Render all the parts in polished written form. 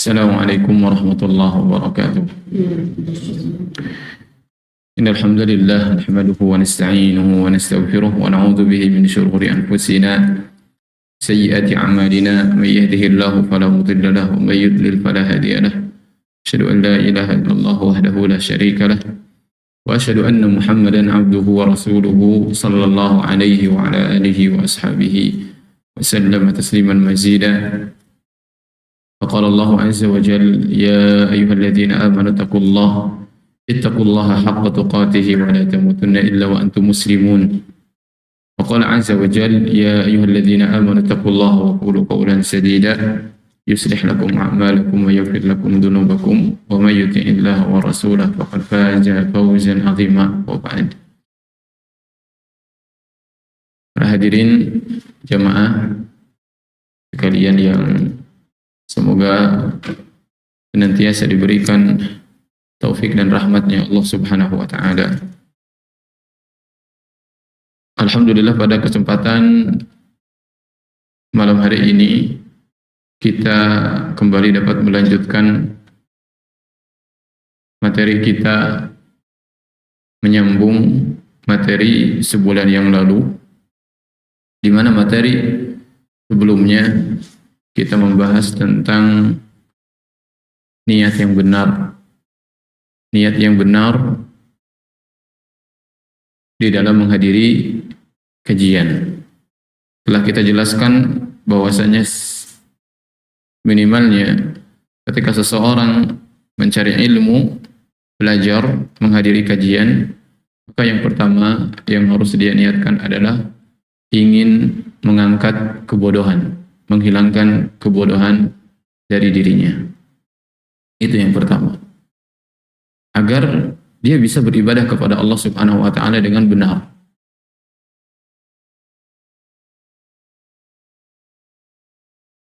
Assalamualaikum warahmatullahi wabarakatuh. Innal hamdalillah nahmaduhu wa nasta'inuhu wa nastaghfiruh wa na'udzu bihi min shururi anfusina sayyiati a'malina may yahdihillahu fala mudilla lahu wa may yudlil fala hadiya lahu. Asyhadu an la ilaha illallah wahdahu la syarika lah wa asyhadu anna Muhammadan 'abduhu wa rasuluhu sallallahu alaihi wa ala alihi wa ashabihi wa sallama tasliman mazida. فقال الله عز وجل يا أيها الذين آمنوا اتقوا الله حق تقاته ولا تموتن إلا وأنتم مسلمون. وقال عز وجل يا أيها الذين آمنوا اتقوا الله وقولوا قولا سديدا يصلح لكم أعمالكم ويغفر لكم ذنوبكم ومن يطع الله ورسوله فقد فاز فوزا عظيما. وبعد. Para hadirin jamaah sekalian yang semoga senantiasa diberikan taufik dan rahmatnya Allah Subhanahu wa Ta'ala. Alhamdulillah, pada kesempatan malam hari ini kita kembali dapat melanjutkan materi kita, menyambung materi sebulan yang lalu, di mana materi sebelumnya kita membahas tentang niat yang benar. Niat yang benar di dalam menghadiri kajian. Telah kita jelaskan bahwasanya minimalnya ketika seseorang mencari ilmu, belajar, menghadiri kajian, maka yang pertama yang harus dia niatkan adalah ingin mengangkat kebodohan, menghilangkan kebodohan dari dirinya. Itu yang pertama. Agar dia bisa beribadah kepada Allah Subhanahu wa Ta'ala dengan benar.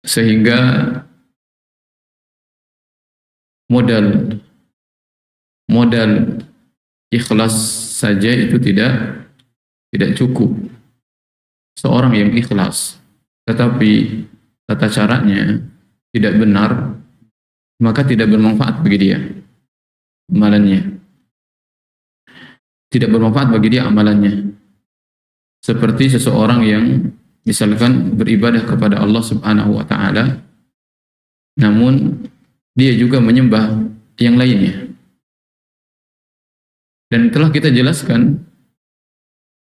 Sehingga modal ikhlas saja itu tidak cukup. Seorang yang ikhlas tetapi tata caranya tidak benar, maka tidak bermanfaat bagi dia amalannya. Tidak bermanfaat bagi dia amalannya. Seperti seseorang yang misalkan beribadah kepada Allah Subhanahu wa Ta'ala, namun dia juga menyembah yang lainnya. Dan telah kita jelaskan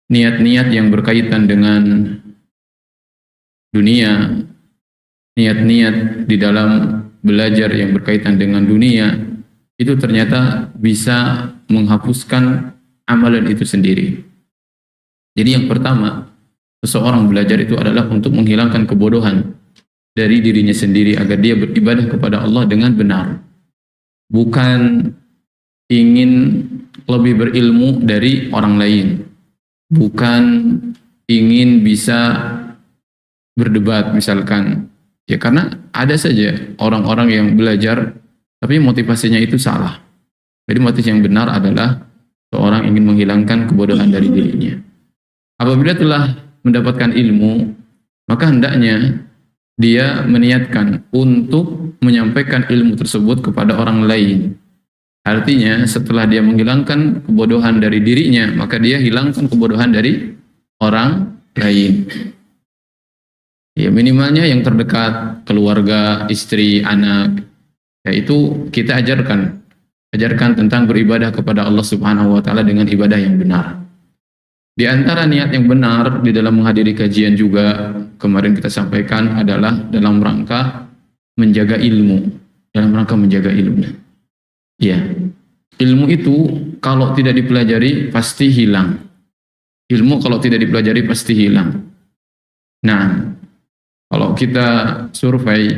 niat-niat yang berkaitan dengan dunia, niat-niat di dalam belajar yang berkaitan dengan dunia, itu ternyata bisa menghapuskan amalan itu sendiri. Jadi yang pertama, seseorang belajar itu adalah untuk menghilangkan kebodohan dari dirinya sendiri agar dia beribadah kepada Allah dengan benar. Bukan ingin lebih berilmu dari orang lain. Bukan ingin bisa berdebat misalkan. Ya, karena ada saja orang-orang yang belajar tapi motivasinya itu salah. Jadi motivasi yang benar adalah seorang ingin menghilangkan kebodohan dari dirinya. Apabila telah mendapatkan ilmu, maka hendaknya dia meniatkan untuk menyampaikan ilmu tersebut kepada orang lain. Artinya setelah dia menghilangkan kebodohan dari dirinya, maka dia hilangkan kebodohan dari orang lain. Ya, minimalnya yang terdekat, keluarga, istri, anak, yaitu kita ajarkan tentang beribadah kepada Allah Subhanahu wa Ta'ala dengan ibadah yang benar. Di antara niat yang benar di dalam menghadiri kajian juga kemarin kita sampaikan adalah dalam rangka menjaga ilmu, Ya, ilmu itu kalau tidak dipelajari pasti hilang. Ilmu kalau tidak dipelajari pasti hilang. Nah, kalau kita survei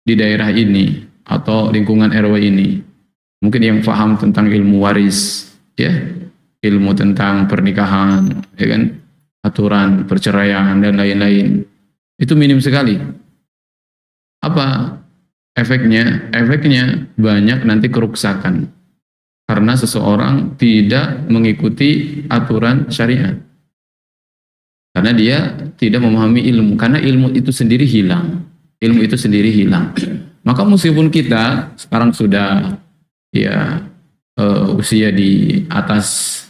di daerah ini atau lingkungan RW ini, mungkin yang paham tentang ilmu waris, ya, ilmu tentang pernikahan, ya kan, aturan perceraian dan lain-lain, itu minim sekali. Apa efeknya? Efeknya banyak nanti kerusakan karena seseorang tidak mengikuti aturan syariat. Karena dia tidak memahami ilmu, karena ilmu itu sendiri hilang. ilmu itu sendiri hilang. Maka meskipun kita sekarang sudah ya usia di atas,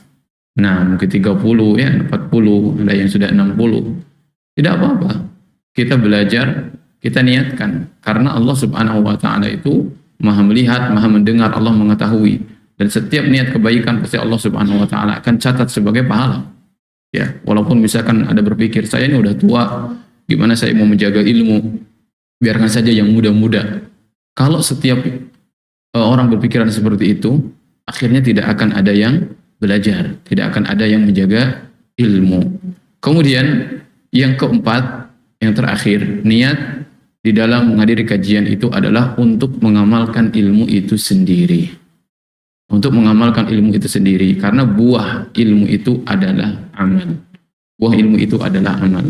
nah mungkin 30 ya, 40, ada yang sudah 60, tidak apa-apa. Kita belajar, kita niatkan, karena Allah Subhanahu wa taala itu Maha melihat, Maha mendengar, Allah mengetahui, dan setiap niat kebaikan pasti Allah Subhanahu wa taala akan catat sebagai pahala. Ya, walaupun misalkan ada berpikir, saya ini udah tua, gimana saya mau menjaga ilmu? Biarkan saja yang muda-muda. Kalau setiap orang berpikiran seperti itu, akhirnya tidak akan ada yang belajar, tidak akan ada yang menjaga ilmu. Kemudian yang keempat, yang terakhir, niat di dalam menghadiri kajian itu adalah untuk mengamalkan ilmu itu sendiri. Untuk mengamalkan ilmu itu sendiri, karena buah ilmu itu adalah amal. Buah ilmu itu adalah amal.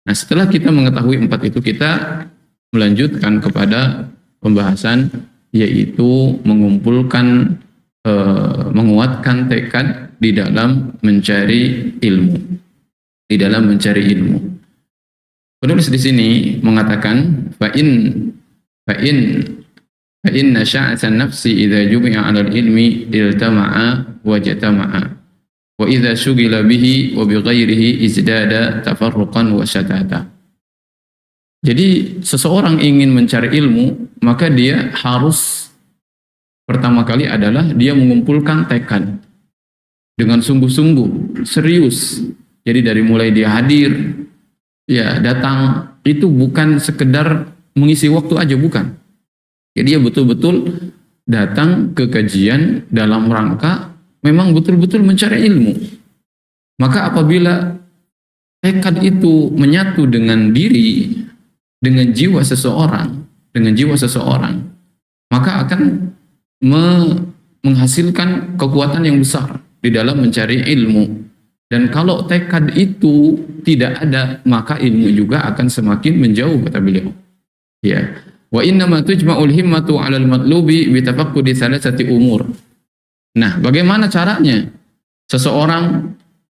Nah, setelah kita mengetahui empat itu, kita melanjutkan kepada pembahasan, yaitu mengumpulkan, menguatkan tekad di dalam mencari ilmu. Di dalam mencari ilmu. Penulis di sini mengatakan, fa inna sya'atan nafsi idza jumi'a 'alal ilmi iltama'a wa jatama'a wa idza syugila bihi wa bighairihi izdada tafarruqan wa syatata. Jadi seseorang ingin mencari ilmu, maka dia harus pertama kali adalah dia mengumpulkan tekad dengan sungguh-sungguh, serius. Jadi dari mulai dia hadir, ya datang, itu bukan sekedar mengisi waktu aja, bukan. Jadi dia betul-betul datang ke kajian dalam rangka memang betul-betul mencari ilmu. Maka apabila tekad itu menyatu dengan diri, dengan jiwa seseorang, maka akan menghasilkan kekuatan yang besar di dalam mencari ilmu. Dan kalau tekad itu tidak ada, maka ilmu juga akan semakin menjauh, kata beliau. Ya. Wa innama tujma'ul himmatu 'alal matlubi bi tafaqqudi thalathati umur. Nah, bagaimana caranya seseorang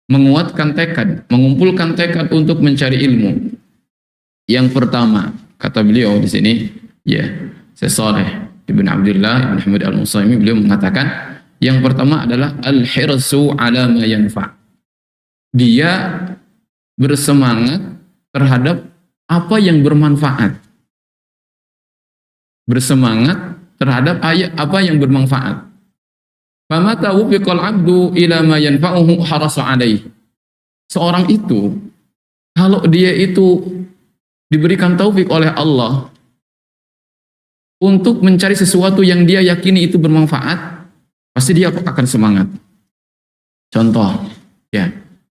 menguatkan tekad, mengumpulkan tekad untuk mencari ilmu? Yang pertama, kata beliau di sini, ya, Syekh Shalih Ibn Abdullah Ibn Hamid Al-Utsaimin, beliau mengatakan, yang pertama adalah al-hirsu 'ala ma yanfa'. Dia bersemangat terhadap apa yang bermanfaat. Bersemangat terhadap apa yang bermanfaat. Famata wufiqal 'abdu ila ma yanfa'uhu harasa 'alaihi. Seorang itu, kalau dia itu diberikan taufik oleh Allah untuk mencari sesuatu yang dia yakini itu bermanfaat, pasti dia akan semangat. Contoh, ya,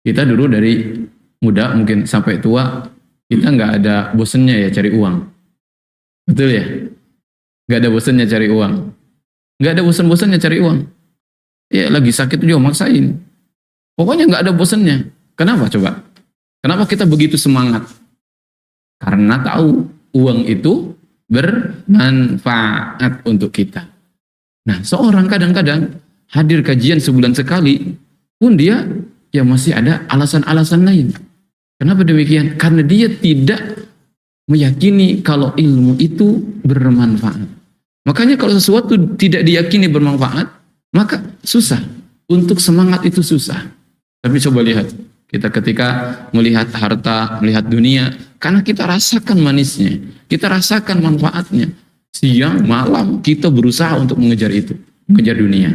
kita dulu dari muda mungkin sampai tua, kita nggak ada bosennya ya cari uang. Betul ya? Nggak ada bosennya cari uang. Nggak ada bosen-bosennya cari uang. Ya, lagi sakit juga maksain. Pokoknya nggak ada bosennya. Kenapa coba? Kenapa kita begitu semangat? Karena tahu uang itu bermanfaat untuk kita. Nah, seorang kadang-kadang hadir kajian sebulan sekali pun dia ya masih ada alasan-alasan lain. Kenapa demikian? Karena dia tidak meyakini kalau ilmu itu bermanfaat. Makanya kalau sesuatu tidak diyakini bermanfaat, maka susah. Untuk semangat itu susah. Tapi coba lihat, kita ketika melihat harta, melihat dunia, karena kita rasakan manisnya, kita rasakan manfaatnya. Siang, malam, kita berusaha untuk mengejar itu, mengejar dunia.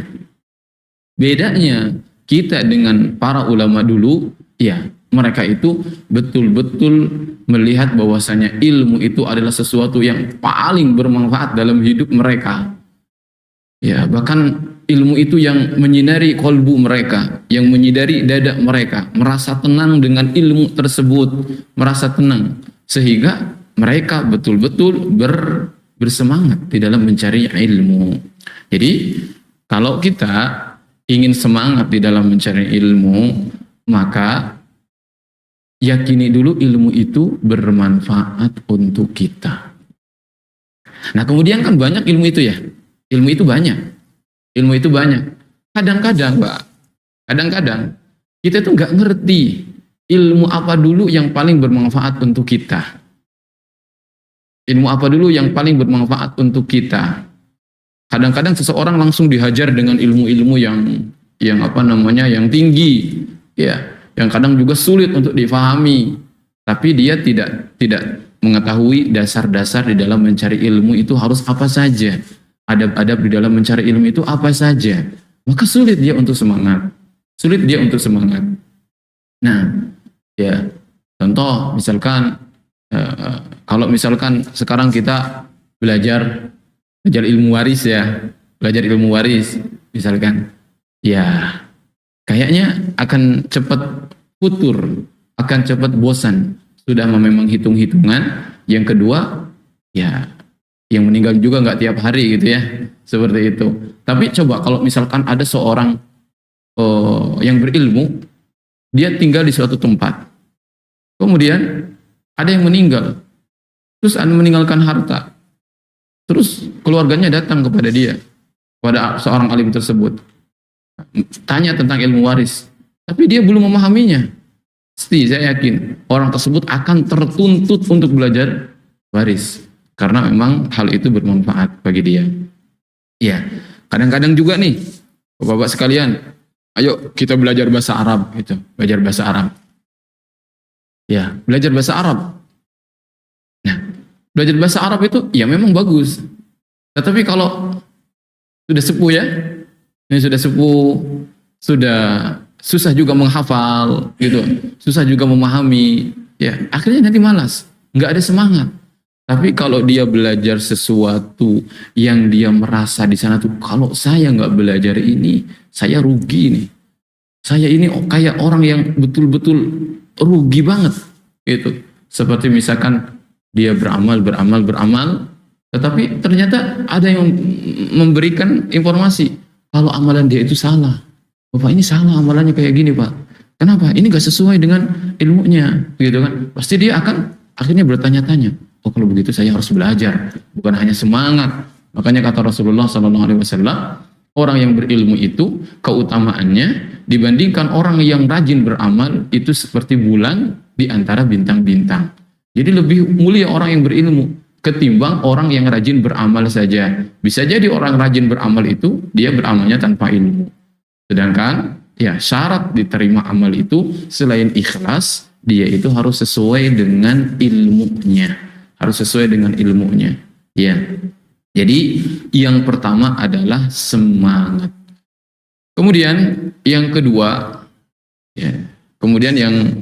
Bedanya kita dengan para ulama dulu, ya, mereka itu betul-betul melihat bahwasanya ilmu itu adalah sesuatu yang paling bermanfaat dalam hidup mereka. Ya, bahkan ilmu itu yang menyinari kolbu mereka, yang menyinari dada mereka, merasa tenang dengan ilmu tersebut, merasa tenang, sehingga mereka betul-betul bersemangat di dalam mencari ilmu. Jadi, kalau kita ingin semangat di dalam mencari ilmu, maka yakini dulu ilmu itu bermanfaat untuk kita. Nah, kemudian kan banyak ilmu itu ya. Ilmu itu banyak. Ilmu itu banyak. Kadang-kadang, Pak, kadang-kadang kita tuh nggak ngerti ilmu apa dulu yang paling bermanfaat untuk kita. Ilmu apa dulu yang paling bermanfaat untuk kita? Kadang-kadang seseorang langsung dihajar dengan ilmu-ilmu yang apa namanya, yang tinggi, ya, yang kadang juga sulit untuk difahami. Tapi dia tidak mengetahui dasar-dasar di dalam mencari ilmu itu harus apa saja. Adab-adab di dalam mencari ilmu itu apa saja. Maka sulit dia untuk semangat. Sulit dia untuk semangat. Nah, ya, contoh misalkan kalau misalkan sekarang kita belajar ilmu waris ya, belajar ilmu waris misalkan, ya kayaknya akan cepat futur, akan cepat bosan. Sudah memang hitung-hitungan. Yang kedua, ya yang meninggal juga nggak tiap hari gitu ya, seperti itu. Tapi coba kalau misalkan ada seorang yang berilmu, dia tinggal di suatu tempat, kemudian ada yang meninggal, terus meninggalkan harta, terus keluarganya datang kepada dia, kepada seorang alim tersebut, tanya tentang ilmu waris, tapi dia belum memahaminya. Pasti saya yakin orang tersebut akan tertuntut untuk belajar waris, karena memang hal itu bermanfaat bagi dia. Ya, kadang-kadang juga nih, Bapak-bapak sekalian, ayo kita belajar bahasa Arab gitu, belajar bahasa Arab. Ya, belajar bahasa Arab. Nah, belajar bahasa Arab itu ya memang bagus. Tetapi kalau sudah sepuh ya, ini sudah sepuh, sudah susah juga menghafal gitu, susah juga memahami, ya akhirnya nanti malas, nggak ada semangat. Tapi kalau dia belajar sesuatu yang dia merasa di sana tuh, kalau saya nggak belajar ini, saya rugi nih. Saya ini kayak orang yang betul-betul rugi banget gitu. Seperti misalkan dia beramal, tetapi ternyata ada yang memberikan informasi kalau amalan dia itu salah. Bapak ini salah amalannya kayak gini Pak. Kenapa? Ini gak sesuai dengan ilmunya, gitu kan? Pasti dia akan akhirnya bertanya-tanya. Oh kalau begitu saya harus belajar, bukan hanya semangat. Makanya kata Rasulullah SAW, orang yang berilmu itu keutamaannya dibandingkan orang yang rajin beramal itu seperti bulan di antara bintang-bintang. Jadi lebih mulia orang yang berilmu ketimbang orang yang rajin beramal saja. Bisa jadi orang rajin beramal itu dia beramalnya tanpa ilmu. Sedangkan ya syarat diterima amal itu selain ikhlas, dia itu harus sesuai dengan ilmunya. Harus sesuai dengan ilmunya. Ya. Jadi yang pertama adalah semangat. Kemudian yang kedua, ya. Kemudian yang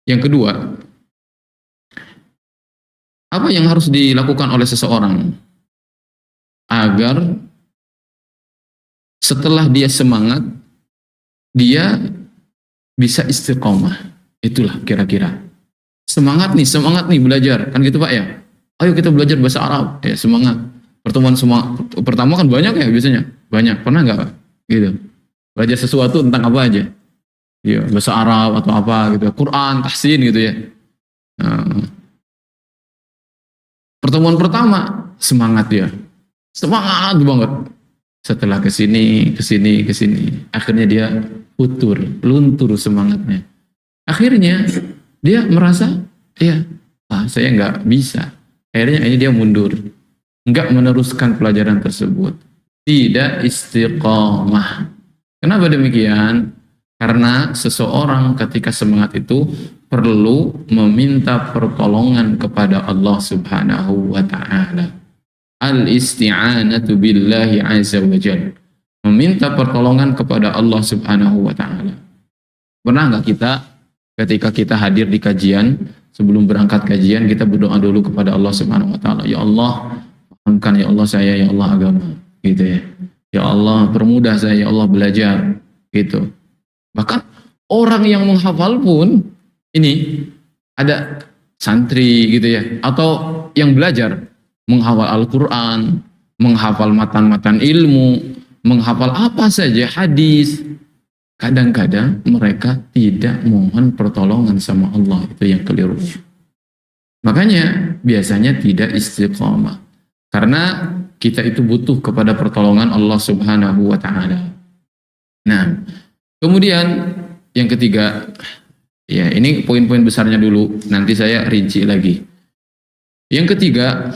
kedua, apa yang harus dilakukan oleh seseorang agar setelah dia semangat, dia bisa istiqomah. Itulah kira-kira. Semangat nih belajar. Kan gitu Pak ya? Ayo kita belajar bahasa Arab. Ya semangat. Pertemuan pertama kan banyak ya biasanya. Banyak. Pernah nggak Pak? Gitu. Belajar sesuatu tentang apa aja. Ya, bahasa Arab atau apa gitu. Quran, tahsin gitu ya. Pertemuan pertama, semangat dia. Semangat banget. Setelah kesini, akhirnya dia luntur semangatnya. Akhirnya dia merasa, ya, saya nggak bisa. Akhirnya ini dia mundur, nggak meneruskan pelajaran tersebut, tidak istiqomah. Kenapa demikian? Karena seseorang ketika semangat itu perlu meminta pertolongan kepada Allah Subhanahu wa Ta'ala. Al-isti'anatu billahi azza wa jalla, meminta pertolongan kepada Allah Subhanahu wa Ta'ala. Pernah nggak kita ketika kita hadir di kajian, sebelum berangkat kajian kita berdoa dulu kepada Allah Subhanahu wa Ta'ala, ya Allah pahamkan ya Allah saya, ya Allah agama, gitu ya. Ya Allah permudah saya, ya Allah belajar, gitu. Bahkan orang yang menghafal pun ini ada santri gitu ya, atau yang belajar menghafal Al-Quran, menghafal matan-matan ilmu, menghafal apa saja hadis. Kadang-kadang mereka tidak mohon pertolongan sama Allah, itu yang kelirunya. Makanya biasanya tidak istiqomah. Karena kita itu butuh kepada pertolongan Allah Subhanahu wa Ta'ala. Nah, kemudian yang ketiga, ya ini poin-poin besarnya dulu, nanti saya rinci lagi. Yang ketiga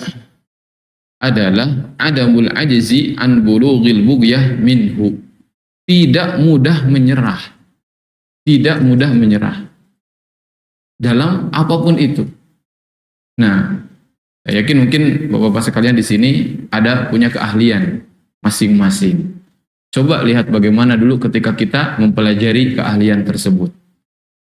adalah adamul ajzi an bulughil bughyah minhu. Tidak mudah menyerah. Tidak mudah menyerah dalam apapun itu. Nah, saya yakin mungkin Bapak-bapak sekalian di sini ada punya keahlian masing-masing. Coba lihat bagaimana dulu ketika kita mempelajari keahlian tersebut.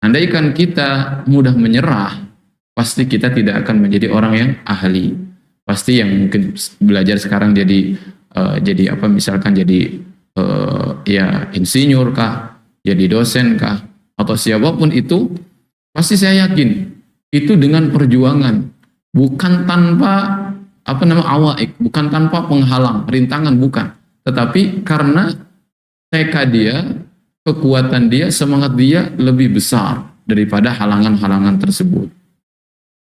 Andaikan kita mudah menyerah, pasti kita tidak akan menjadi orang yang ahli. Pasti yang mungkin belajar sekarang jadi apa, misalkan jadi ya insinyur kah, jadi dosen kah, atau siapapun itu, pasti saya yakin itu dengan perjuangan, bukan tanpa awaik, bukan tanpa penghalang, rintangan, bukan, tetapi karena tekad dia, kekuatan dia, semangat dia lebih besar daripada halangan-halangan tersebut.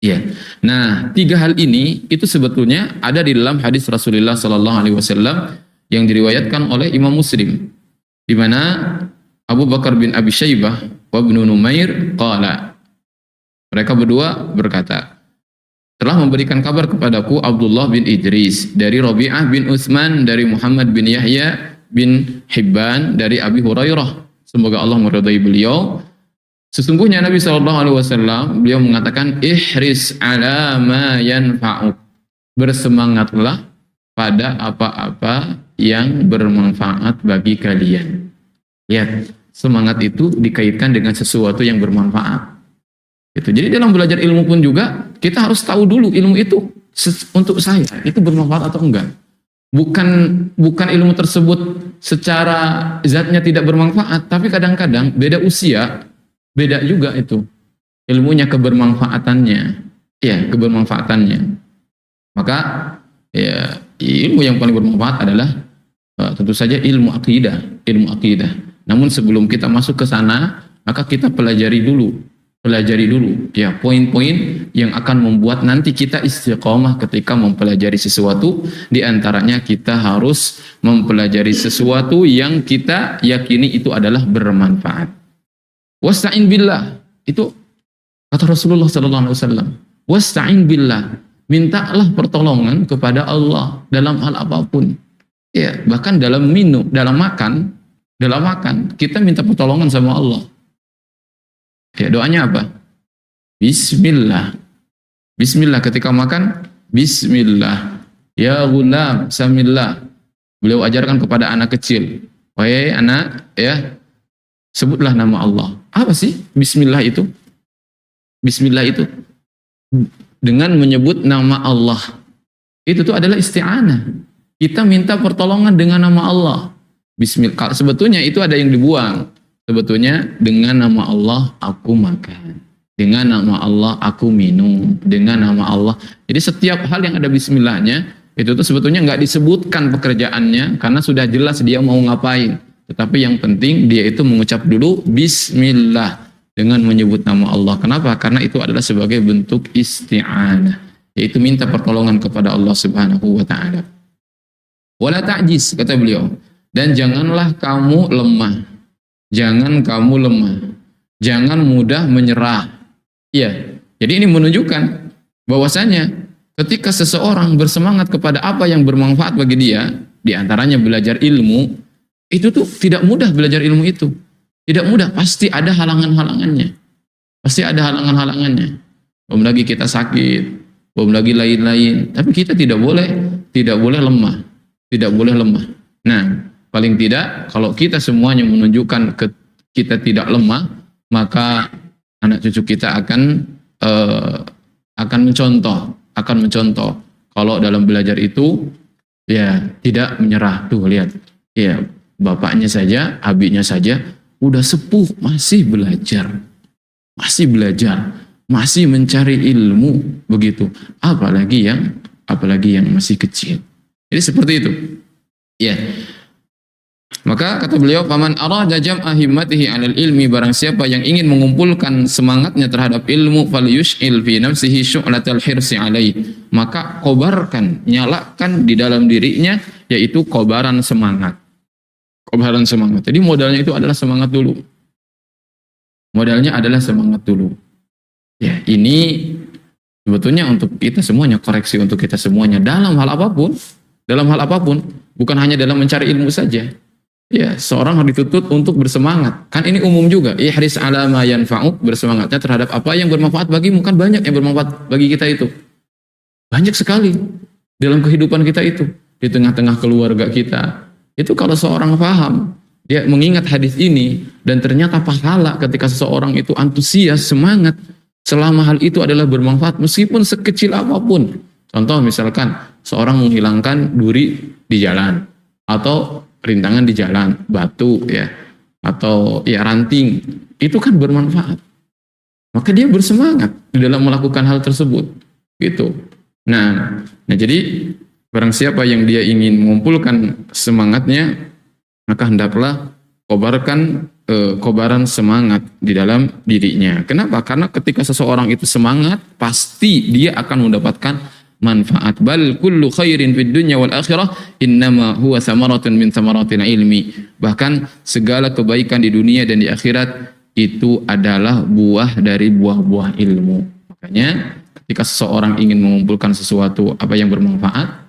Ya. Nah, tiga hal ini itu sebetulnya ada di dalam hadis Rasulullah Sallallahu Alaihi Wasallam yang diriwayatkan oleh Imam Muslim, di mana Abu Bakar bin Abi Syaibah wa Ibnu Numair qala, mereka berdua berkata, telah memberikan kabar kepadaku Abdullah bin Idris dari Rabi'ah bin Utsman dari Muhammad bin Yahya bin Hibban dari Abi Hurairah, semoga Allah meridai beliau. Sesungguhnya Nabi SAW beliau mengatakan, ihris ala ma yanfa'uk, bersemangatlah pada apa-apa yang bermanfaat bagi kalian. Lihat, semangat itu dikaitkan dengan sesuatu yang bermanfaat. Itu. Jadi dalam belajar ilmu pun juga kita harus tahu dulu ilmu itu untuk saya itu bermanfaat atau enggak. Bukan ilmu tersebut secara zatnya tidak bermanfaat, tapi kadang-kadang beda usia, beda juga itu ilmunya, kebermanfaatannya. Ya, kebermanfaatannya. Maka ya, ilmu yang paling bermanfaat adalah tentu saja ilmu akidah. Namun sebelum kita masuk ke sana, maka kita pelajari dulu ya poin-poin yang akan membuat nanti kita istiqomah ketika mempelajari sesuatu. Di antaranya kita harus mempelajari sesuatu yang kita yakini itu adalah bermanfaat. Wasta'in billah, itu kata Rasulullah sallallahu alaihi wasallam. Wasta'in billah, mintalah pertolongan kepada Allah dalam hal apapun. Ya, bahkan dalam minum, dalam makan kita minta pertolongan sama Allah. Ya, doanya apa? Bismillah. Bismillah ketika makan, bismillah. Ya ghulam, samillah. Beliau ajarkan kepada anak kecil. Wahai anak, ya, sebutlah nama Allah. Apa sih bismillah itu? Bismillah itu dengan menyebut nama Allah. Itu tuh adalah isti'anah. Kita minta pertolongan dengan nama Allah. Bismillah. Sebetulnya itu ada yang dibuang. Sebetulnya dengan nama Allah aku makan, dengan nama Allah aku minum, dengan nama Allah. Jadi setiap hal yang ada bismillahnya itu tuh sebetulnya nggak disebutkan pekerjaannya karena sudah jelas dia mau ngapain. Tetapi yang penting dia itu mengucap dulu bismillah dengan menyebut nama Allah. Kenapa? Karena itu adalah sebagai bentuk isti'anah, yaitu minta pertolongan kepada Allah Subhanahu wa taala. Wala ta'jiz, kata beliau, dan janganlah kamu lemah. Jangan kamu lemah, jangan mudah menyerah. Iya, jadi ini menunjukkan bahwasanya ketika seseorang bersemangat kepada apa yang bermanfaat bagi dia, diantaranya belajar ilmu, itu tuh tidak mudah belajar ilmu itu. Tidak mudah, pasti ada halangan-halangannya. Pasti ada halangan-halangannya. Belum lagi kita sakit, belum lagi lain-lain. Tapi kita tidak boleh lemah. Tidak boleh lemah. Nah, paling tidak, kalau kita semuanya menunjukkan kita tidak lemah, maka anak cucu kita akan mencontoh. Kalau dalam belajar itu, ya tidak menyerah. Tuh lihat, ya bapaknya saja, abiknya saja, udah sepuh masih belajar, masih mencari ilmu begitu. Apalagi yang masih kecil. Jadi seperti itu. Ya. Maka kata beliau, faman arada jam'a himmatihi 'alal ilmi, barang siapa yang ingin mengumpulkan semangatnya terhadap ilmu, falyush'il fi nafsihi syu'latal hirsi 'alaihi, maka kobarkan, nyalakan di dalam dirinya yaitu kobaran semangat. Kobaran semangat. Jadi modalnya itu adalah semangat dulu. Ya, ini Sebetulnya untuk kita semuanya, koreksi untuk kita semuanya dalam hal apapun, bukan hanya dalam mencari ilmu saja. Ya, seorang harus dituntut untuk bersemangat. Kan ini umum juga. Ihris ala ma yanfa'uk, bersemangatnya terhadap apa yang bermanfaat bagimu. Kan banyak yang bermanfaat bagi kita itu. Banyak sekali dalam kehidupan kita itu. Di tengah-tengah keluarga kita. Itu kalau seorang paham, dia mengingat hadis ini, dan ternyata pahala ketika seseorang itu antusias, semangat, selama hal itu adalah bermanfaat, meskipun sekecil apapun. Contoh misalkan, seorang menghilangkan duri di jalan, atau rintangan di jalan, batu ya, atau ya ranting, itu kan bermanfaat. Maka dia bersemangat di dalam melakukan hal tersebut, gitu. Nah jadi barang siapa yang dia ingin mengumpulkan semangatnya, maka hendaklah kobarkan kobaran semangat di dalam dirinya. Kenapa? Karena ketika seseorang itu semangat, pasti dia akan mendapatkan manfaat. Bal kullu khairin fid dunya wal akhirah innama huwa thamaratun min thamaratil ilmi. Bahkan segala kebaikan di dunia dan di akhirat itu adalah buah dari buah-buah ilmu. Makanya ketika seseorang ingin mengumpulkan sesuatu apa yang bermanfaat,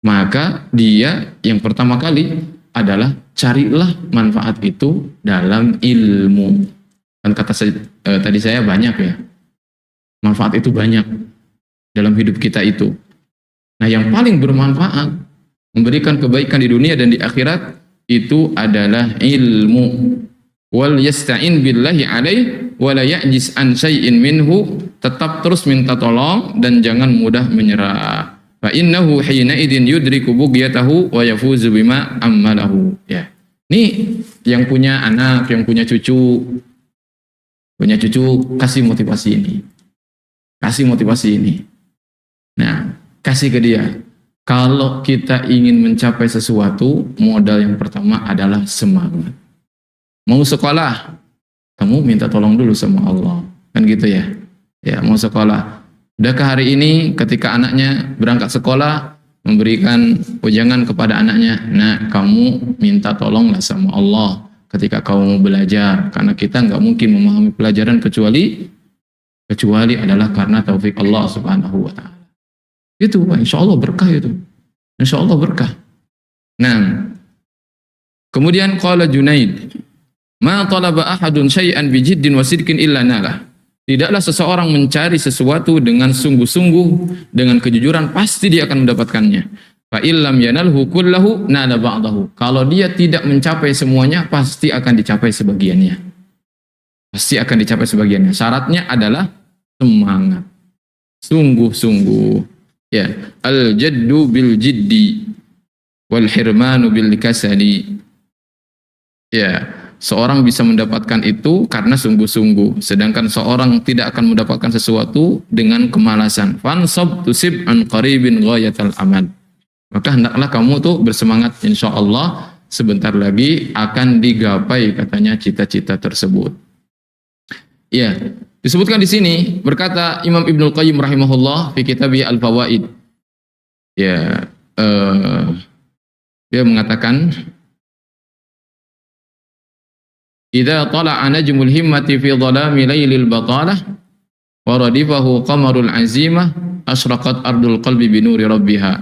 maka dia yang pertama kali adalah carilah manfaat itu dalam ilmu. Kan kata tadi saya banyak ya. Manfaat itu banyak dalam hidup kita itu. Nah, yang paling bermanfaat, memberikan kebaikan di dunia dan di akhirat, itu adalah ilmu. Wal yasta'in billahi alaih wa la ya'jis an syai'in minhu, tetap terus minta tolong dan jangan mudah menyerah. Fa innahu hina idin yudriku bugyatahu wa yafuzu bima ammalahu. Ya. Ini yang punya anak, yang punya cucu, kasih motivasi ini. Kasih motivasi ini. Nah, kasih ke dia. Kalau kita ingin mencapai sesuatu, modal yang pertama adalah semangat. Mau sekolah, kamu minta tolong dulu sama Allah. Kan gitu ya. Ya, mau sekolah. Udahkah hari ini ketika anaknya berangkat sekolah, memberikan ujangan kepada anaknya, nah kamu minta tolonglah sama Allah ketika kamu mau belajar. Karena kita nggak mungkin memahami pelajaran kecuali adalah karena taufik Allah subhanahu wa ta'ala. Itu insya Allah berkah itu. Insya Allah berkah. Nah, kemudian qala Junaid, ma talaba ahadun syai'an bijiddin wa sidqin illa nalah. Tidaklah seseorang mencari sesuatu dengan sungguh-sungguh, dengan kejujuran, pasti dia akan mendapatkannya. Fa illam yanalhu kullahu nala ba'dahu. Kalau dia tidak mencapai semuanya, pasti akan dicapai sebagiannya. Pasti akan dicapai sebagiannya. Syaratnya adalah semangat. Sungguh-sungguh. Ya, al-jaddu bil jiddi wal hirmanu bil kasali. Ya, seorang bisa mendapatkan itu karena sungguh-sungguh, sedangkan seorang tidak akan mendapatkan sesuatu dengan kemalasan. Fansab tusib an qaribin ghayatal amal. Maka hendaklah kamu tuh bersemangat, insya Allah sebentar lagi akan digapai katanya cita-cita tersebut. Ya, disebutkan di sini berkata Imam Ibnul Qayyim rahimahullah fi kitabih Al-Fawaid. Ya, dia mengatakan, idza tala'a najmul himmati fi dhalami lailil batalah wa radifahu qamarul azimah asyraqat ardul qalbi binuri rabbiha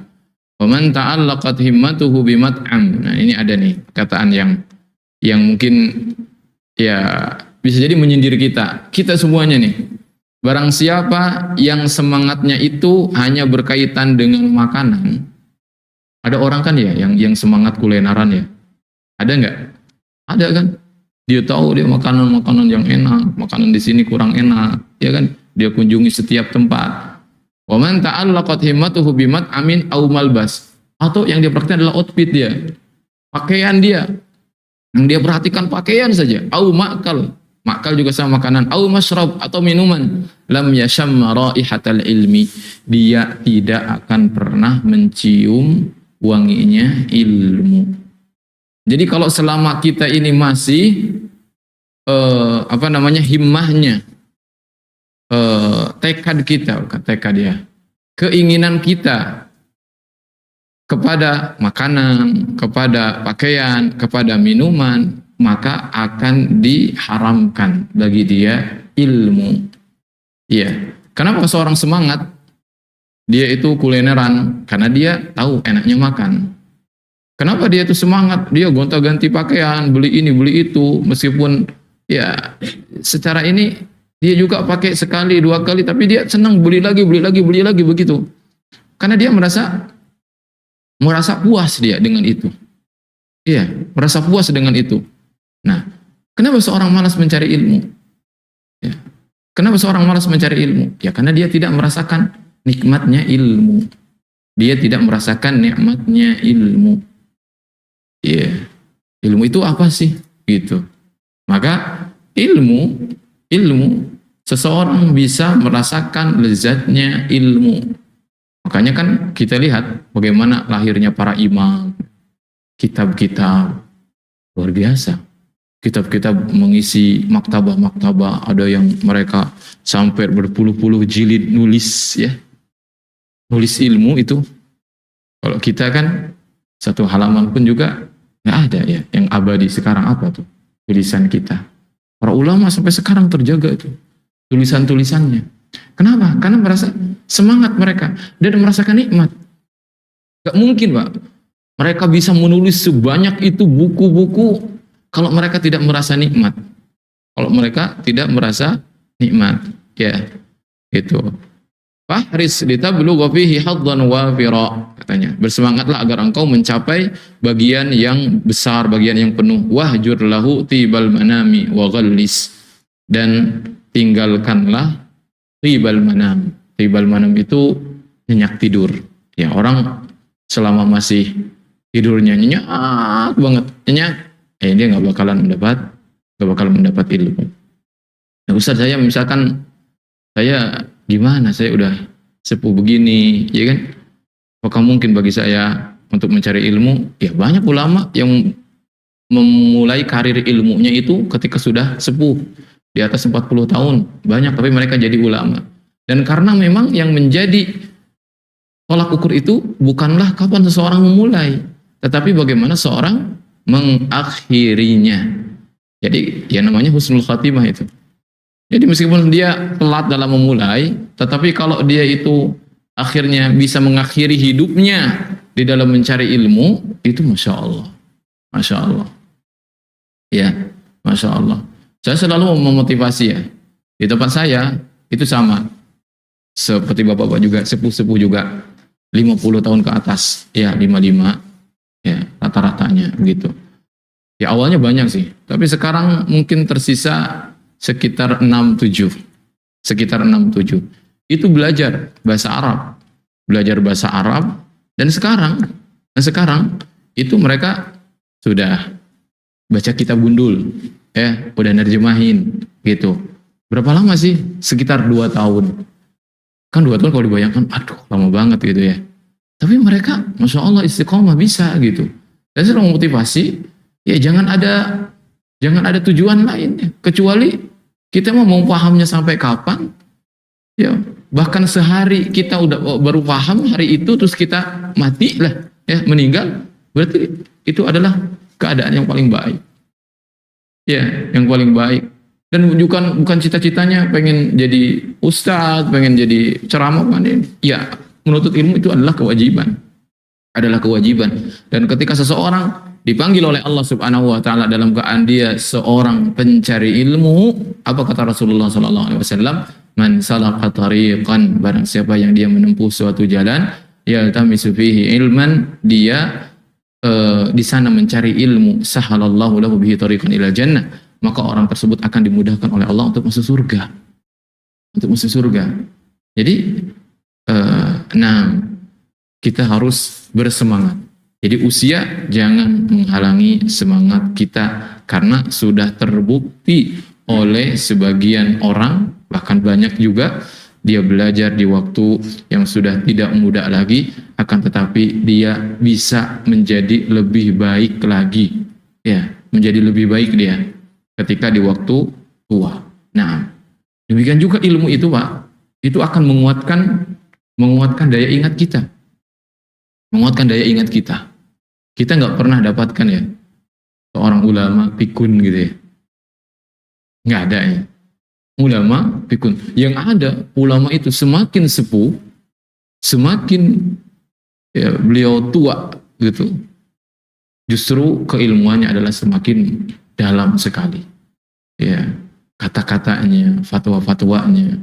wa man ta'allaqat himmatuhu bimat'am. Nah, ini ada nih perkataan yang mungkin ya bisa jadi menyindir kita semuanya nih. Barang siapa yang semangatnya itu hanya berkaitan dengan makanan. Ada orang kan ya yang semangat kulineran ya. Ada enggak? Ada kan? Dia tahu dia makanan-makanan yang enak, makanan di sini kurang enak, ya kan? Dia kunjungi setiap tempat. Wa man ta'allaqat himmatuhu bimat'amin aw malbas. Atau yang dia perhatikan adalah outfit dia, pakaian dia. Yang dia perhatikan pakaian saja. Aw ma'kal. Ma'kal juga sama makanan. Aw masyrab atau minuman. Lam yashamma raihatal ilmi. Dia tidak akan pernah mencium wanginya ilmu. Jadi kalau selama kita ini masih himmahnya, tekad kita, bukan tekad ya, keinginan kita kepada makanan, kepada pakaian, kepada minuman, maka akan diharamkan bagi dia ilmu. Iya, Kenapa seorang semangat? Dia itu kulineran karena dia tahu enaknya makan. Kenapa dia itu semangat? Dia gonta-ganti pakaian, beli ini, beli itu, meskipun ya secara ini dia juga pakai sekali, dua kali, tapi dia senang beli lagi, beli lagi, beli lagi begitu. Karena dia merasa puas dia dengan itu. Iya, merasa puas dengan itu. Nah, kenapa seorang malas mencari ilmu? Ya. Kenapa seorang malas mencari ilmu? Ya karena dia tidak merasakan nikmatnya ilmu. Dia tidak merasakan nikmatnya ilmu. Iya. Ilmu itu apa sih? Gitu. Maka ilmu seseorang bisa merasakan lezatnya ilmu. Makanya kan kita lihat bagaimana lahirnya para imam, kitab-kitab luar biasa. Kitab-kitab mengisi maktabah-maktabah, ada yang mereka sampai berpuluh-puluh jilid nulis ya. Nulis ilmu itu. Kalau kita kan satu halaman pun juga nggak ada ya yang abadi. Sekarang apa tuh tulisan kita? Para ulama sampai sekarang terjaga itu tulisan-tulisannya. Kenapa? Karena merasa semangat mereka dan merasakan nikmat. Gak mungkin Pak, mereka bisa menulis sebanyak itu buku-buku kalau mereka tidak merasa nikmat. Kalau mereka tidak merasa nikmat, ya gitu. Fahris litablugha fihi haddan wafira, katanya. Bersemangatlah agar engkau mencapai bagian yang besar, bagian yang penuh. Wahjur lahu tibal manami wa ghallis, dan tinggalkanlah tibal manam. Tibal manam itu nyenyak tidur. Ya, orang selama masih tidurnya nyenyak banget, nyenyak, dia nggak bakalan mendapat ilmu. Nah, Ustaz, saya misalkan saya gimana, saya udah sepuh begini, ya kan? Apakah mungkin bagi saya untuk mencari ilmu? Ya banyak ulama yang memulai karir ilmunya itu ketika sudah sepuh, di atas 40 tahun. Banyak, tapi mereka jadi ulama. Dan karena memang yang menjadi tolak ukur itu bukanlah kapan seseorang memulai, tetapi bagaimana seorang mengakhirinya. Jadi ya namanya husnul khatimah itu. Jadi meskipun dia telat dalam memulai, tetapi kalau dia itu akhirnya bisa mengakhiri hidupnya di dalam mencari ilmu, itu Masya Allah. Masya Allah. Ya, Masya Allah. Saya selalu memotivasi ya. Di tempat saya, itu sama. Seperti bapak-bapak juga, sepuh-sepuh juga. 50 tahun ke atas. Ya, 55. Ya, rata-ratanya begitu. Ya awalnya banyak sih. Tapi sekarang mungkin tersisa sekitar 6-7. Sekitar 6-7. Itu belajar bahasa Arab. Belajar bahasa Arab. Dan sekarang itu mereka sudah baca kitab gundul. Ya, udah nerjemahin gitu. Berapa lama sih? Sekitar 2 tahun. Kan 2 tahun kalau dibayangkan, aduh lama banget gitu ya. Tapi mereka, Masya Allah istiqomah bisa gitu. Dan saya memotivasi, ya jangan ada tujuan lain ya. Kecuali kita mau pahamnya sampai kapan, ya bahkan sehari kita udah baru paham hari itu, terus kita mati lah, ya meninggal, berarti itu adalah keadaan yang paling baik, ya yang paling baik. Dan bukan cita-citanya pengen jadi ustadz, pengen jadi ceramah, ya menuntut ilmu itu adalah kewajiban, dan ketika seseorang dipanggil oleh Allah Subhanahu wa taala dalam keadaan dia seorang pencari ilmu, apa kata Rasulullah sallallahu alaihi wasallam? Man salaka tariqan, barang siapa yang dia menempuh suatu jalan, yaltamisu fihi ilman, dia di sana mencari ilmu, sahalallahu lahu bihi tariqan ila jannah, maka orang tersebut akan dimudahkan oleh Allah untuk masuk surga. Jadi kita harus bersemangat. Jadi usia jangan menghalangi semangat kita, karena sudah terbukti oleh sebagian orang, bahkan banyak juga, dia belajar di waktu yang sudah tidak muda lagi, akan tetapi dia bisa menjadi lebih baik lagi, ya, menjadi lebih baik dia ketika di waktu tua. Nah, demikian juga ilmu itu Pak, itu akan menguatkan daya ingat kita. Kita nggak pernah dapatkan ya seorang ulama pikun gitu ya, nggak ada ya. ulama fikun. Yang ada ulama itu semakin sepuh, semakin ya, beliau tua gitu, justru keilmuannya adalah semakin dalam sekali. Ya, kata-katanya, fatwa-fatwanya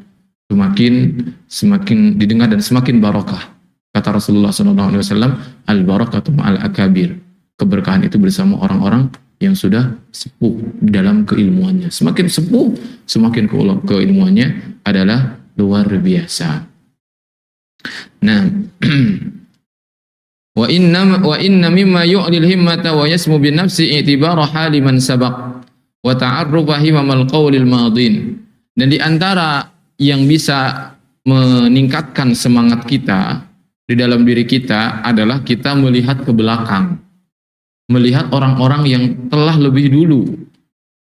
semakin didengar dan semakin barokah. Kata Rasulullah SAW, al-barakatu ma'al akabir. Keberkahan itu bersama orang-orang yang sudah sepuh dalam keilmuannya. Semakin sepuh, semakin keilmuannya adalah luar biasa. Nah, wa inna mimma yu'lil himmata wa yasmu bin nafsi i'tibara hali man sabaq wa ta'arrufa himamal qawlil madin. Dan di antara yang bisa meningkatkan semangat kita di dalam diri kita adalah kita melihat ke belakang, melihat orang-orang yang telah lebih dulu,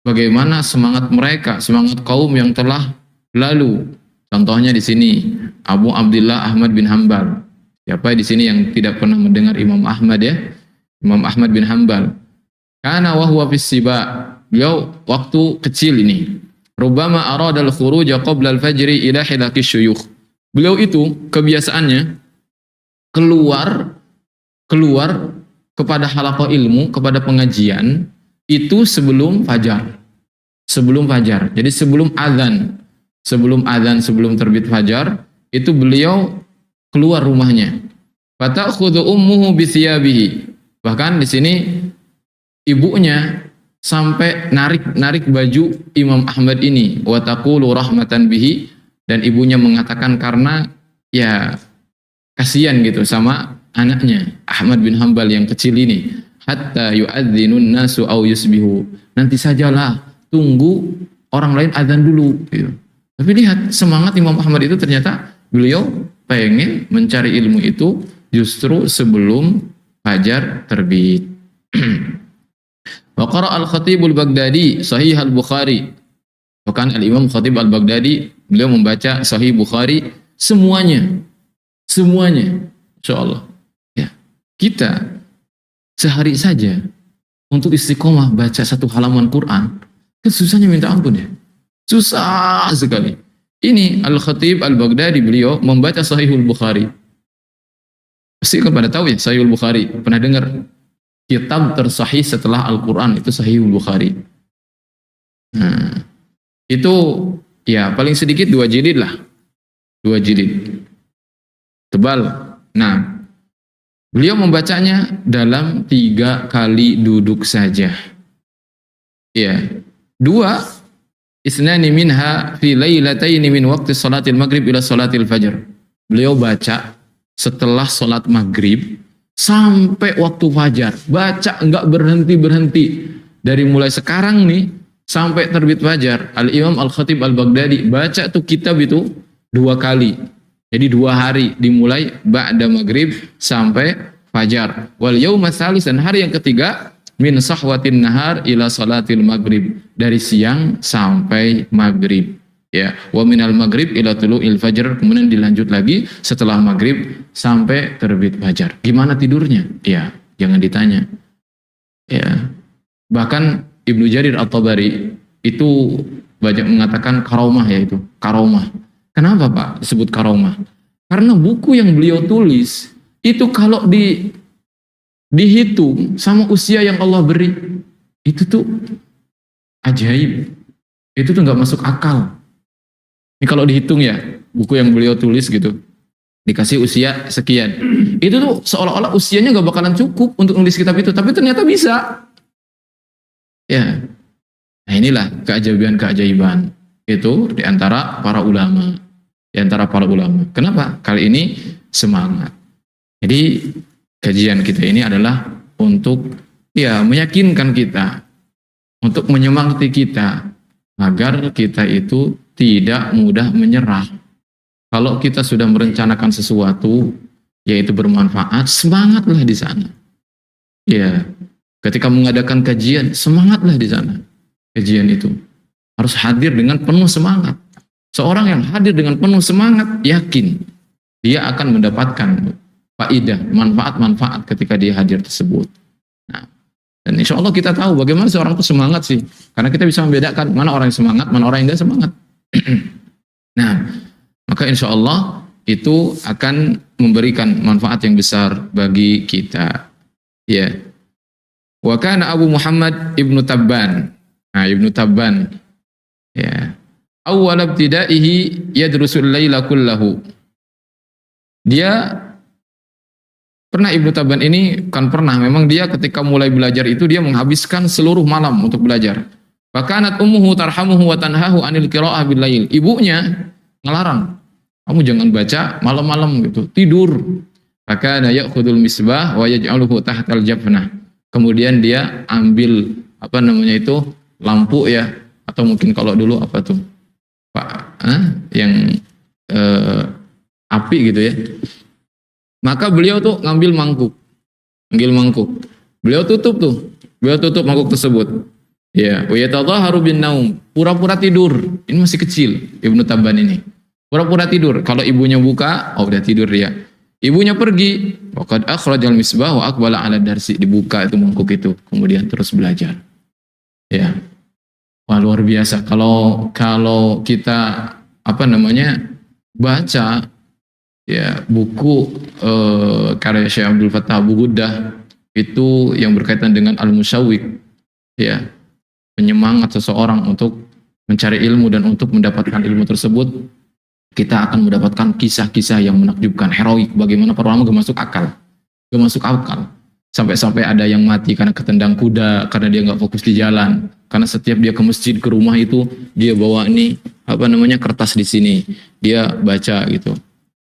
bagaimana semangat mereka, semangat kaum yang telah lalu. Contohnya di sini Abu Abdullah Ahmad bin Hanbal. Siapa di sini yang tidak pernah mendengar Imam Ahmad ya? Imam Ahmad bin Hanbal. Kana wa huwa fis siba. Beliau waktu kecil ini, rubbama arada al-khuruja qabla al-fajri ila hilaqi syuyukh. Beliau itu kebiasaannya keluar kepada halaqah ilmu, kepada pengajian itu sebelum fajar. Sebelum fajar. Jadi sebelum azan, sebelum terbit fajar, itu beliau keluar rumahnya. Fata'khudhu ummuhu bi thiyabihi. Bahkan di sini ibunya sampai narik baju Imam Ahmad ini, wa taqulu rahmatan bihi, dan ibunya mengatakan karena ya kasihan gitu sama anaknya Ahmad bin Hanbal yang kecil ini, hatta yu'adzinun nasu aw yusbihu. Nanti sajalah, tunggu orang lain azan dulu gitu. Tapi lihat semangat Imam Ahmad itu, ternyata beliau pengen mencari ilmu itu justru sebelum fajar terbit. Wa qara al-Khatib al-Baghdadi Sahih al-Bukhari. Bahkan al-Imam Khatib al-Baghdadi beliau membaca Sahih Bukhari semuanya, insyaallah. Ya, kita sehari saja untuk istiqomah baca satu halaman Quran, kan susahnya minta ampun ya. Susah sekali. Ini Al-Khatib Al-Baghdadi beliau membaca Sahihul Bukhari. Pasti kan pada tahu ya Sahihul Bukhari. Pernah dengar? Kitab tersahih setelah Al-Quran itu Sahihul Bukhari. Nah, itu ya paling sedikit 2 jilid lah. 2 jilid. Tebal. Nah, beliau membacanya dalam 3 kali duduk saja. Ya. 2 isnani minha fi lailataini min waqti salatil maghrib ila salatil fajr. Beliau baca setelah salat maghrib sampai waktu fajar. Baca enggak berhenti-berhenti. Dari mulai sekarang nih sampai terbit fajar. Al-Imam Al-Khatib Al-Baghdadi baca tuh kitab itu 2 kali. Jadi 2 hari, dimulai ba'da maghrib sampai fajar. Wal yauma tsalis, dan hari yang ketiga min sahwatin nahar ila salatil maghrib, dari siang sampai maghrib. Ya, wa minal maghrib ila tulu'il fajr, kemudian dilanjut lagi setelah maghrib sampai terbit fajar. Gimana tidurnya? Ya, jangan ditanya. Ya, bahkan Ibnu Jarir At-Tabari itu banyak mengatakan karomah, yaitu karomah. Kenapa Pak disebut karomah? Karena buku yang beliau tulis itu kalau dihitung sama usia yang Allah beri, itu tuh ajaib. Itu tuh nggak masuk akal. Ini kalau dihitung ya, buku yang beliau tulis gitu, dikasih usia sekian. Itu tuh seolah-olah usianya gak bakalan cukup untuk nulis kitab itu, tapi ternyata bisa. Ya, nah inilah keajaiban itu diantara para ulama. Kenapa? Kali ini semangat. Jadi kajian kita ini adalah untuk ya meyakinkan kita, untuk menyemangati kita agar kita itu tidak mudah menyerah. Kalau kita sudah merencanakan sesuatu, yaitu bermanfaat, semangatlah di sana. Ya, ketika mengadakan kajian, semangatlah di sana. Kajian itu harus hadir dengan penuh semangat. Seorang yang hadir dengan penuh semangat, yakin dia akan mendapatkan faidah, manfaat-manfaat ketika dia hadir tersebut. Nah, dan insya Allah kita tahu bagaimana seorang itu semangat sih. Karena kita bisa membedakan mana orang yang semangat, mana orang yang tidak semangat. Nah, maka insya Allah itu akan memberikan manfaat yang besar bagi kita. Ya. Wa kana Abu Muhammad Ibnu Tabban. Nah, Ibnu Tabban. Ya. Awwal ibtidaihi yadrusul laila kullahu. Dia pernah Ibnu Tabban ini kan pernah memang dia ketika mulai belajar itu dia menghabiskan seluruh malam untuk belajar. Bakanat ummuhu tarhamuhu wa tanhahu anil qiraah bil lail. Ibunya ngelarang, kamu jangan baca malam-malam gitu, tidur. Fakana ya'khudul misbah wa yaj'aluhu tahtal jafnah. Kemudian dia ambil apa namanya itu lampu ya, atau mungkin kalau dulu apa tuh Pak yang api gitu ya. Maka beliau tuh ngambil mangkuk. Beliau tutup mangkuk tersebut. Ya, wa yatadhaharu bin naum. Pura-pura tidur. Ini masih kecil Ibnu Tabban ini. Pura-pura tidur. Kalau ibunya buka, oh udah tidur dia. Ibunya pergi. Waqad akhrajal misbah wa aqbala 'ala darsi. Dibuka itu mangkuk itu, kemudian terus belajar. Ya. Wah, luar biasa. Kalau kita apa namanya baca ya buku karya Syekh Abdul Fattah Abu Ghuddah itu yang berkaitan dengan al-musyawwiq, ya, penyemangat seseorang untuk mencari ilmu dan untuk mendapatkan ilmu tersebut, kita akan mendapatkan kisah-kisah yang menakjubkan, heroik, bagaimana para ulama gak masuk akal. Sampai-sampai ada yang mati karena ketendang kuda, karena dia nggak fokus di jalan, karena setiap dia ke masjid, ke rumah itu dia bawa ini apa namanya kertas di sini, dia baca gitu.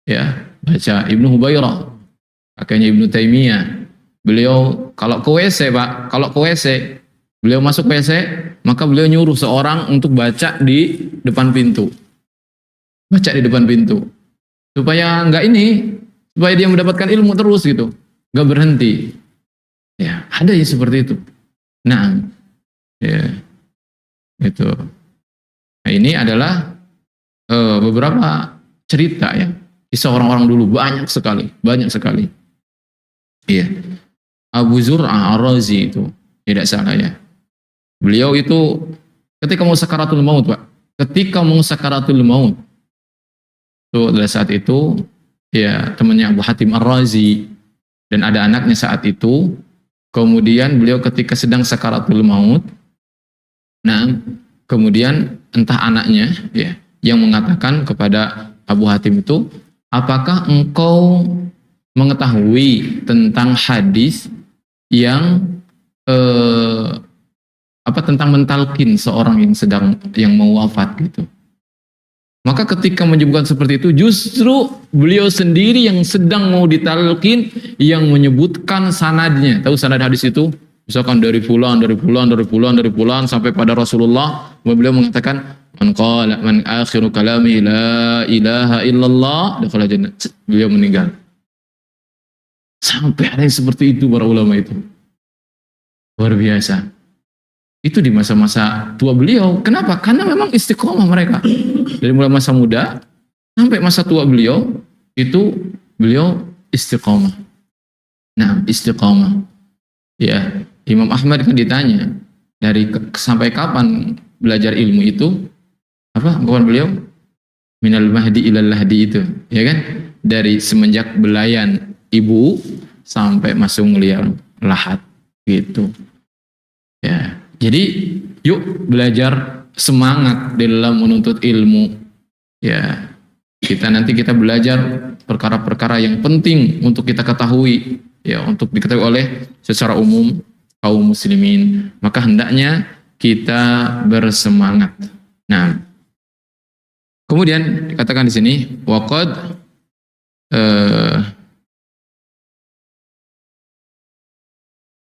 Ya, baca Ibnu Hubairah, kakeknya Ibnu Taimiyah. Beliau kalau ke WC, Pak, beliau masuk WC, maka beliau nyuruh seorang untuk baca di depan pintu. Supaya supaya dia mendapatkan ilmu terus gitu, nggak berhenti. Ya, ada yang seperti itu. Nah, ya, itu. Nah, ini adalah beberapa cerita ya. Kisah orang-orang dulu banyak sekali. Iya. Abu Zur'ah Ar-Razi itu tidak salah ya. Beliau itu ketika mau sakaratul maut, Pak. Itu adalah saat itu ya temannya Abu Hatim Ar-Razi dan ada anaknya saat itu. Kemudian beliau ketika sedang sakaratul maut, nah kemudian entah anaknya ya yang mengatakan kepada Abu Hatim itu, apakah engkau mengetahui tentang hadis yang tentang mentalkin seorang yang mau wafat gitu? Maka ketika menyebutkan seperti itu, justru beliau sendiri yang sedang mau ditalkin yang menyebutkan sanadnya. Tahu sanad hadis itu? Misalkan dari fulan sampai pada Rasulullah, beliau mengatakan man akhiru kalami la ilaha illallah dakhala jannah. Beliau meninggal. Sampai ada yang seperti itu para ulama itu. Luar biasa. Itu di masa-masa tua beliau. Kenapa? Karena memang istiqomah mereka. Dari mulai masa muda sampai masa tua beliau, itu beliau istiqomah. Nah, istiqomah. Ya, Imam Ahmad kan ditanya, sampai kapan belajar ilmu itu? Apa? Bukan beliau? Minal mahdi ilal lahdi itu. Ya kan? Dari semenjak belayan ibu sampai masuk liang lahat. Gitu. Ya. Jadi yuk belajar, semangat dalam menuntut ilmu. Ya, nanti kita belajar perkara-perkara yang penting untuk kita ketahui, ya, untuk diketahui oleh secara umum kaum muslimin. Maka hendaknya kita bersemangat. Nah, kemudian dikatakan di sini waqad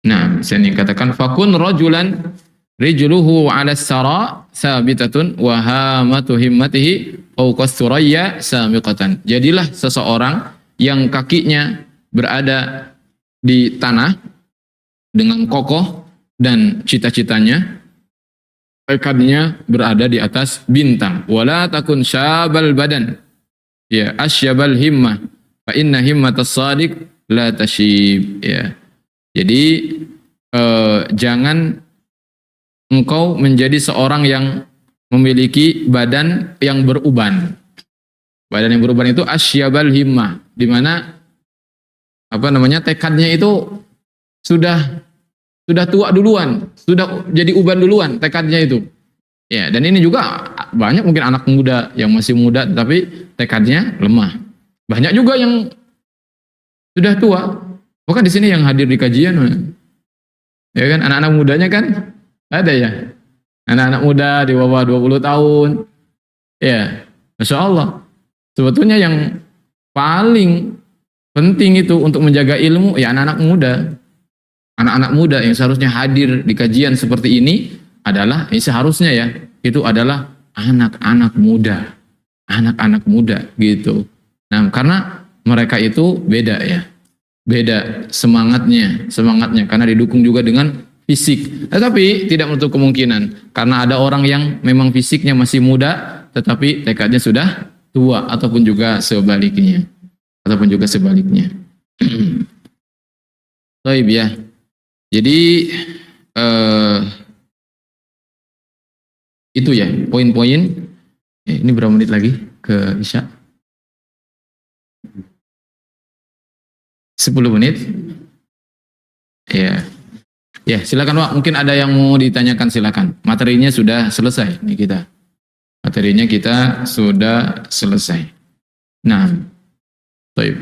nah, sini katakan fakun rajulan rijluhu 'ala as-sara sabitatun wa hamatu himmatihi fawqa suraya samiqatan. Jadilah seseorang yang kakinya berada di tanah dengan kokoh dan cita-citanya tekadnya berada di atas bintang. Wala takun syabal badan, ya, asyabal himmah fa inna himmatas shadiq la tashib, ya. Jadi jangan engkau menjadi seorang yang memiliki badan yang beruban. Badan yang beruban itu asyabal himmah, di mana tekadnya itu sudah tua duluan, sudah jadi uban duluan tekadnya itu. Ya, dan ini juga banyak mungkin anak muda yang masih muda tapi tekadnya lemah. Banyak juga yang sudah tua. Bukan di sini yang hadir di kajian, ya kan, anak-anak mudanya kan ada ya. Anak-anak muda di bawah 20 tahun. Ya, Masya Allah. Sebetulnya yang paling penting itu untuk menjaga ilmu ya anak-anak muda. Anak-anak muda yang seharusnya hadir di kajian seperti ini adalah, seharusnya ya, itu adalah anak-anak muda. Anak-anak muda gitu. Nah, karena mereka itu beda ya. Beda semangatnya karena didukung juga dengan fisik. Tetapi tidak menutup kemungkinan karena ada orang yang memang fisiknya masih muda tetapi tekadnya sudah tua ataupun juga sebaliknya. Baik ya. Jadi itu ya poin-poin. Ini berapa menit lagi ke Isya? 10 menit. Ya. Ya, silakan Pak. Mungkin ada yang mau ditanyakan, silakan. Materinya sudah selesai nih kita. Materinya kita sudah selesai. Nah, baik.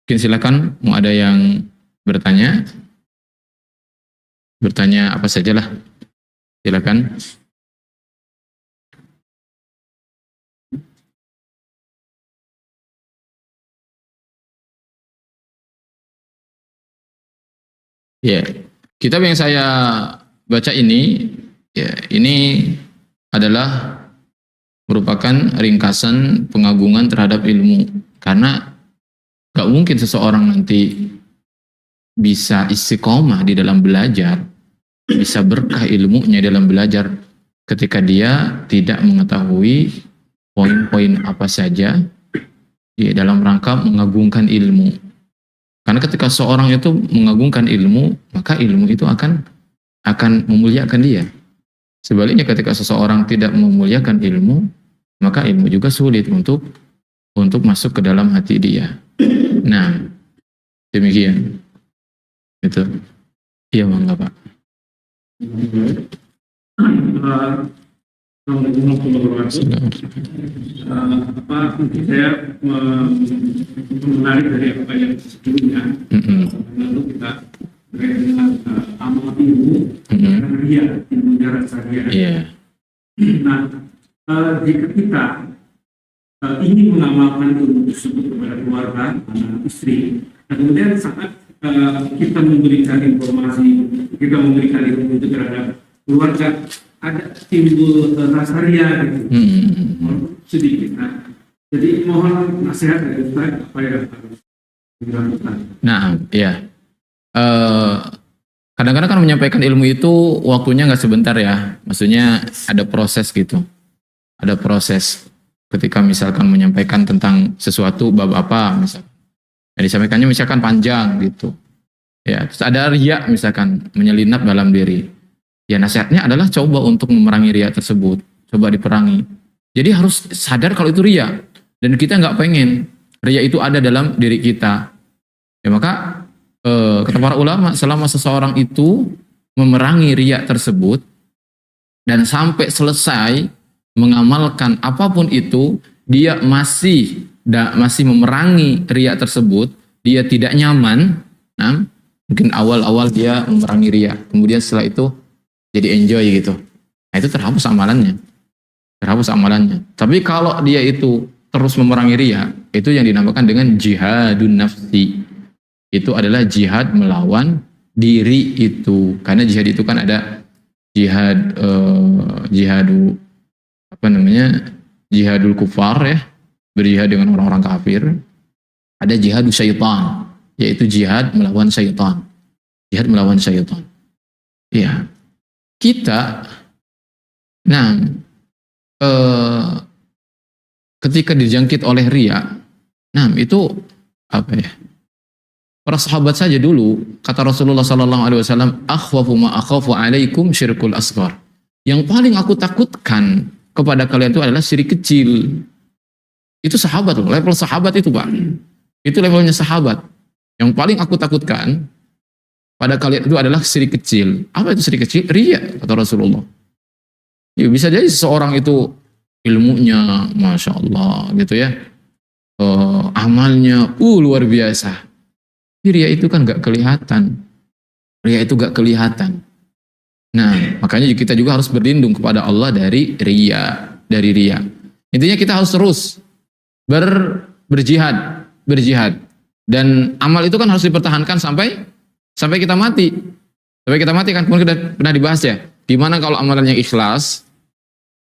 Mungkin silakan mau ada yang bertanya. Bertanya apa sajalah. Silakan. Ya, kitab yang saya baca ini, ya, ini adalah merupakan ringkasan pengagungan terhadap ilmu. Karena gak mungkin seseorang nanti bisa istiqomah di dalam belajar, bisa berkah ilmunya dalam belajar ketika dia tidak mengetahui poin-poin apa saja ya, dalam rangka mengagungkan ilmu. Karena ketika seorang itu mengagungkan ilmu, maka ilmu itu akan memuliakan dia. Sebaliknya ketika seseorang tidak memuliakan ilmu, maka ilmu juga sulit untuk masuk ke dalam hati dia. Nah, demikian. Itu. Iya, Bang, Pak. Mungkin saya menarik dari apa yang sebelumnya, lalu kita berkait dengan amal ilmu dan ria, ilmunya rasa ria. Nah, jika kita ingin mengamalkan ilmu tersebut kepada keluarga, anak, istri, dan kemudian saat kita memberikan informasi, kita memberikan ilmu itu terhadap keluarga, ada timbul rasa ria gitu, sedikit. Jadi mohon nasihat dari Ustaz apa yang harus dilakukan. Nah, ya. Kadang-kadang kan menyampaikan ilmu itu waktunya nggak sebentar ya. Maksudnya ada proses gitu. Ada proses ketika misalkan menyampaikan tentang sesuatu bab apa misalkan. Yang disampaikannya misalkan panjang gitu. Ya, terus ada riya misalkan menyelinap dalam diri. Ya, nasihatnya adalah coba untuk memerangi riya tersebut, coba diperangi. Jadi harus sadar kalau itu riya dan kita nggak pengen riya itu ada dalam diri kita. Ya maka kata para ulama, selama seseorang itu memerangi riya tersebut dan sampai selesai mengamalkan apapun itu, dia masih memerangi riya tersebut, dia tidak nyaman. Nah, mungkin awal-awal dia memerangi riya, kemudian setelah itu jadi enjoy gitu. Nah, itu terhapus amalannya. Tapi kalau dia itu terus memerangi riya, itu yang dinamakan dengan jihadun nafsi. Itu adalah jihad melawan diri itu. Karena jihad itu kan ada jihadul kufar ya, berjihad dengan orang-orang kafir. Ada jihadul syaitan, yaitu jihad melawan syaitan. Iya. Kita, ketika dijangkit oleh riya, itu apa ya? Para sahabat saja dulu, kata Rasulullah SAW, akhwafu ma akhafu alaikum syirkul asghar. Yang paling aku takutkan kepada kalian itu adalah syirik kecil. Itu sahabat loh, level sahabat itu Pak. Itu levelnya sahabat. Yang paling aku takutkan pada kalian itu adalah syirik kecil. Apa itu syirik kecil? Riya, kata Rasulullah. Ya, bisa jadi seseorang itu ilmunya Masya Allah gitu ya. Amalnya luar biasa. Riya itu kan gak kelihatan. Riya itu gak kelihatan. Nah, makanya kita juga harus berlindung kepada Allah dari riya. Intinya kita harus terus berjihad. Dan amal itu kan harus dipertahankan sampai kita mati. Sampai kita mati kan kemarin kita pernah dibahas ya. Gimana kalau amalan yang ikhlas,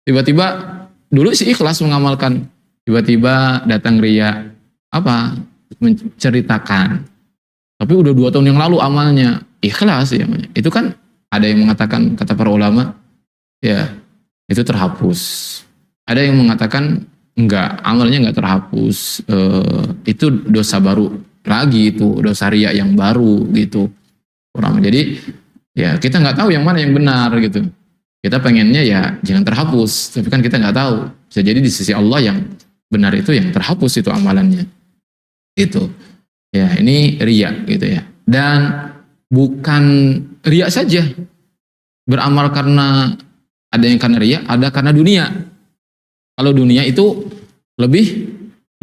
tiba-tiba dulu sih ikhlas mengamalkan, tiba-tiba datang riya, menceritakan. Tapi udah 2 tahun yang lalu amalnya ikhlas ya. Itu kan ada yang mengatakan, kata para ulama, ya itu terhapus. Ada yang mengatakan enggak, amalnya enggak terhapus. Itu dosa baru lagi, itu dosa riya yang baru gitu. Jadi ya kita nggak tahu yang mana yang benar gitu. Kita pengennya ya jangan terhapus, tapi kan kita nggak tahu. Bisa jadi di sisi Allah yang benar itu yang terhapus itu amalannya. Itu. Ya, ini riya gitu ya. Dan bukan riya saja. Beramal karena ada yang karena riya, ada karena dunia. Kalau dunia itu lebih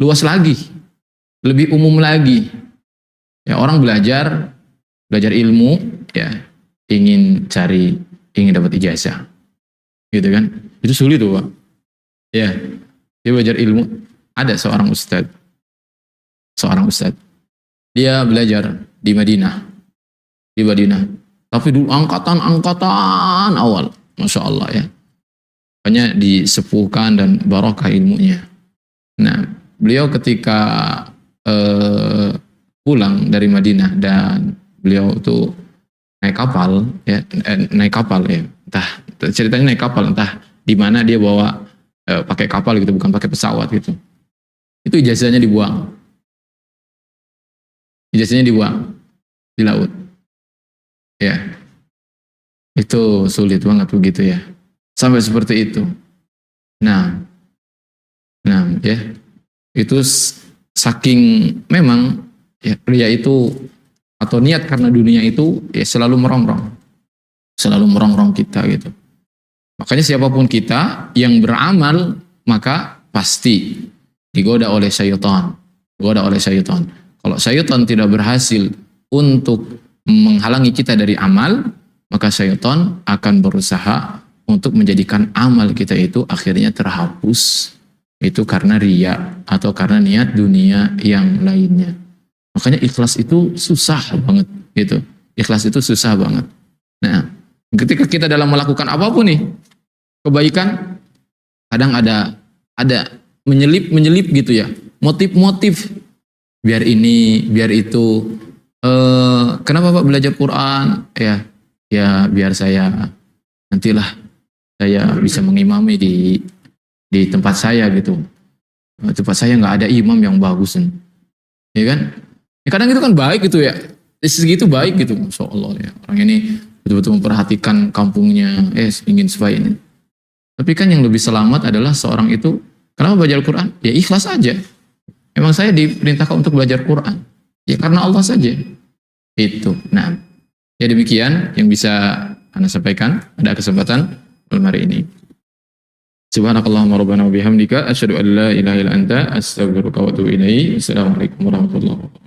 luas lagi, lebih umum lagi. Ya, orang belajar ilmu ya, ingin dapat ijazah. Gitu kan? Itu sulit tuh, Pak. Ya. Dia belajar ilmu, ada seorang ustadz. Dia belajar di Madinah. Tapi dulu angkatan awal, Masya Allah ya. Makanya disepuhkan dan barokah ilmunya. Nah, beliau ketika pulang dari Madinah dan beliau tuh naik kapal ya, entah ceritanya naik kapal, entah di mana dia bawa pakai kapal gitu, bukan pakai pesawat gitu. Itu ijazahnya dibuang di laut. Ya, itu sulit banget begitu ya, sampai seperti itu. Nah ya, itu saking memang ya, riya itu atau niat karena dunia itu ya selalu merongrong kita gitu. Makanya siapapun kita yang beramal maka pasti digoda oleh syaitan. Kalau syaitan tidak berhasil untuk menghalangi kita dari amal, maka syaitan akan berusaha untuk menjadikan amal kita itu akhirnya terhapus. Itu karena riya atau karena niat dunia yang lainnya. Makanya ikhlas itu susah banget gitu. Nah, ketika kita dalam melakukan apapun nih, kebaikan, kadang ada menyelip gitu ya, motif-motif, biar ini, biar itu. Kenapa Pak belajar Quran? Ya biar nantilah saya bisa mengimami di tempat saya gitu. Tempat saya nggak ada imam yang bagus, ya kan? Ya, kadang itu kan baik gitu ya, segitu baik gitu, Masya Allah ya. Orang ini betul-betul memperhatikan kampungnya, ingin supaya ini. Tapi kan yang lebih selamat adalah seorang itu, kenapa belajar Quran? Ya ikhlas aja. Memang saya diperintahkan untuk belajar Quran. Ya karena Allah saja. Itu. Nah, ya demikian yang bisa Anda sampaikan. Ada kesempatan malam hari ini. Subhanakallahumma rabbana wa bihamdika asyhadu an la ilaha illa anta astaghfiruka wa atubu ilaik. Assalamualaikum warahmatullahi wabarakatuh.